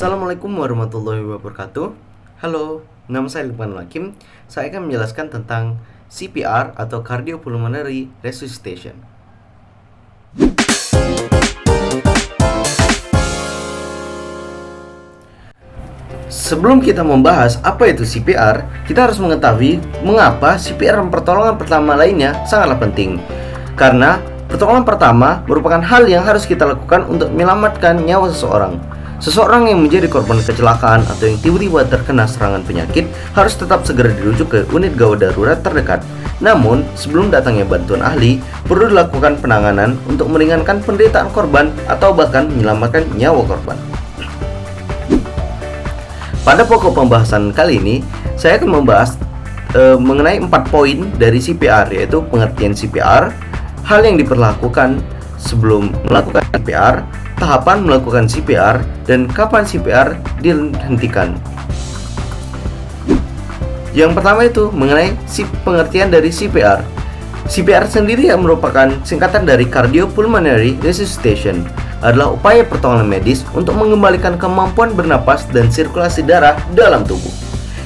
Assalamualaikum warahmatullahi wabarakatuh. Halo, nama saya Lukman Hakim. Saya akan menjelaskan tentang CPR atau Cardiopulmonary Resuscitation. Sebelum kita membahas apa itu CPR, kita harus mengetahui mengapa CPR dan pertolongan pertama lainnya sangatlah penting. Karena pertolongan pertama merupakan hal yang harus kita lakukan untuk menyelamatkan nyawa seseorang. Seseorang yang menjadi korban kecelakaan atau yang tiba-tiba terkena serangan penyakit harus tetap segera dirujuk ke unit gawat darurat terdekat. Namun, sebelum datangnya bantuan ahli, perlu dilakukan penanganan untuk meringankan penderitaan korban atau bahkan menyelamatkan nyawa korban. Pada pokok pembahasan kali ini, saya akan membahas mengenai 4 poin dari CPR, yaitu pengertian CPR, hal yang diperlakukan sebelum melakukan CPR, tahapan melakukan CPR, dan kapan CPR dihentikan. Yang pertama itu mengenai pengertian dari CPR. CPR sendiri yang merupakan singkatan dari Cardiopulmonary Resuscitation, adalah upaya pertolongan medis untuk mengembalikan kemampuan bernapas dan sirkulasi darah dalam tubuh.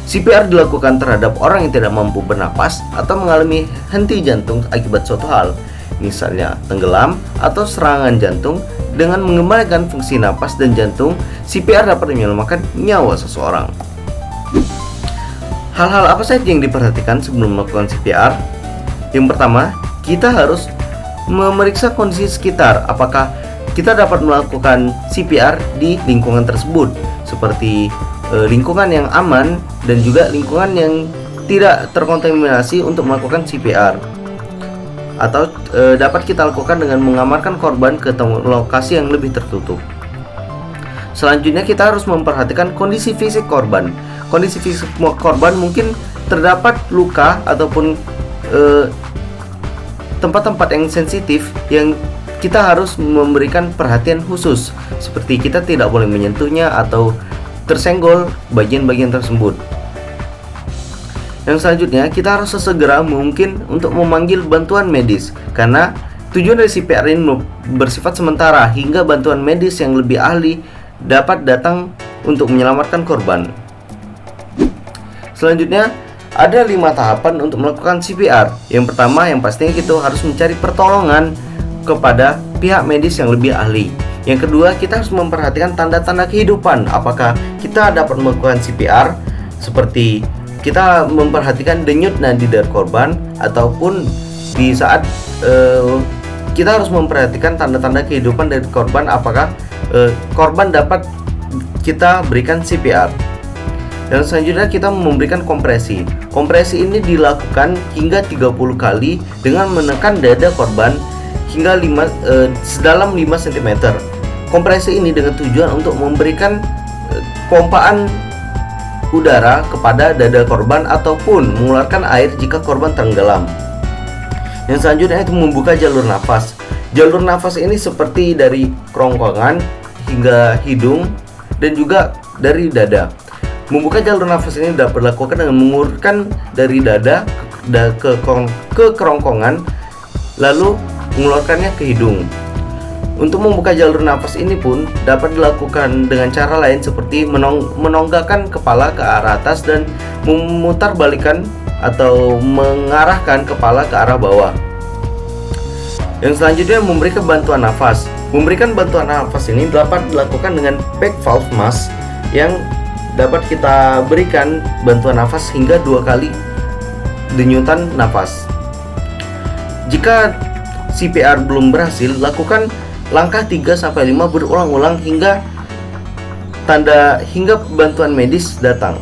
CPR dilakukan terhadap orang yang tidak mampu bernapas atau mengalami henti jantung akibat suatu hal, misalnya tenggelam atau serangan jantung. Dengan mengembalikan fungsi napas dan jantung, CPR dapat menyelamatkan nyawa seseorang. Hal-hal apa saja yang diperhatikan sebelum melakukan CPR? Yang pertama, kita harus memeriksa kondisi sekitar. Apakah kita dapat melakukan CPR di lingkungan tersebut, seperti lingkungan yang aman dan juga lingkungan yang tidak terkontaminasi untuk melakukan CPR. Atau dapat kita lakukan dengan mengamankan korban ke lokasi yang lebih tertutup. Selanjutnya kita harus memperhatikan kondisi fisik korban. Kondisi fisik korban mungkin terdapat luka ataupun tempat-tempat yang sensitif yang kita harus memberikan perhatian khusus, seperti kita tidak boleh menyentuhnya atau tersenggol bagian-bagian tersebut. Yang selanjutnya, kita harus sesegera mungkin untuk memanggil bantuan medis, karena tujuan dari CPR ini bersifat sementara hingga bantuan medis yang lebih ahli dapat datang untuk menyelamatkan korban. Selanjutnya, ada 5 tahapan untuk melakukan CPR. Yang pertama, yang pastinya kita harus mencari pertolongan kepada pihak medis yang lebih ahli. Yang kedua, kita harus memperhatikan tanda-tanda kehidupan. Apakah kita dapat melakukan CPR, seperti kita memperhatikan denyut nadi dari korban, ataupun di saat kita harus memperhatikan tanda-tanda kehidupan dari korban, apakah korban dapat kita berikan CPR. Dan selanjutnya kita memberikan kompresi. Kompresi ini dilakukan hingga 30 kali dengan menekan dada korban hingga sedalam 5 cm. Kompresi ini dengan tujuan untuk memberikan pompaan udara kepada dada korban ataupun mengeluarkan air jika korban tenggelam. Yang selanjutnya itu membuka jalur nafas. Jalur nafas ini seperti dari kerongkongan hingga hidung dan juga dari dada. Membuka jalur nafas ini dapat dilakukan dengan mengulurkan dari dada ke kerongkongan lalu mengeluarkannya ke hidung. Untuk membuka jalur nafas ini pun dapat dilakukan dengan cara lain, seperti menonggakkan kepala ke arah atas dan memutarbalikkan atau mengarahkan kepala ke arah bawah. Yang selanjutnya, memberikan bantuan nafas. Memberikan bantuan nafas ini dapat dilakukan dengan back valve mask yang dapat kita berikan bantuan nafas hingga 2 kali denyutan nafas. Jika CPR belum berhasil, lakukan langkah 3-5 berulang-ulang hingga bantuan medis datang.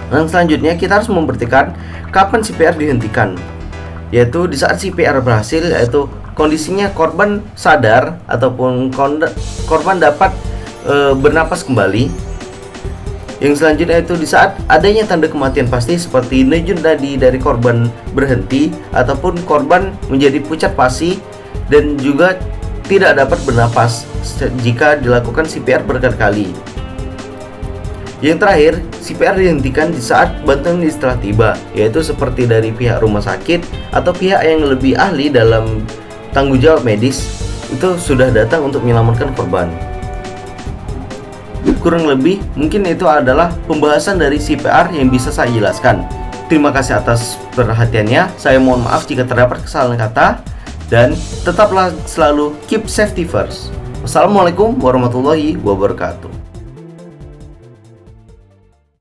Dan selanjutnya kita harus memperhatikan kapan CPR dihentikan, yaitu di saat CPR berhasil, yaitu kondisinya korban sadar ataupun korban dapat bernapas kembali. Yang selanjutnya itu di saat adanya tanda kematian pasti, seperti denyut nadi dari korban berhenti ataupun korban menjadi pucat pasi dan juga tidak dapat bernapas jika dilakukan CPR berkali-kali. Yang terakhir, CPR dihentikan di saat bantuan medis telah tiba, yaitu seperti dari pihak rumah sakit atau pihak yang lebih ahli dalam tanggung jawab medis itu sudah datang untuk menyelamatkan korban. Kurang lebih mungkin itu adalah pembahasan dari CPR yang bisa saya jelaskan. Terima kasih atas perhatiannya. Saya mohon maaf jika terdapat kesalahan kata, dan tetaplah selalu keep safety first. Wassalamualaikum warahmatullahi wabarakatuh.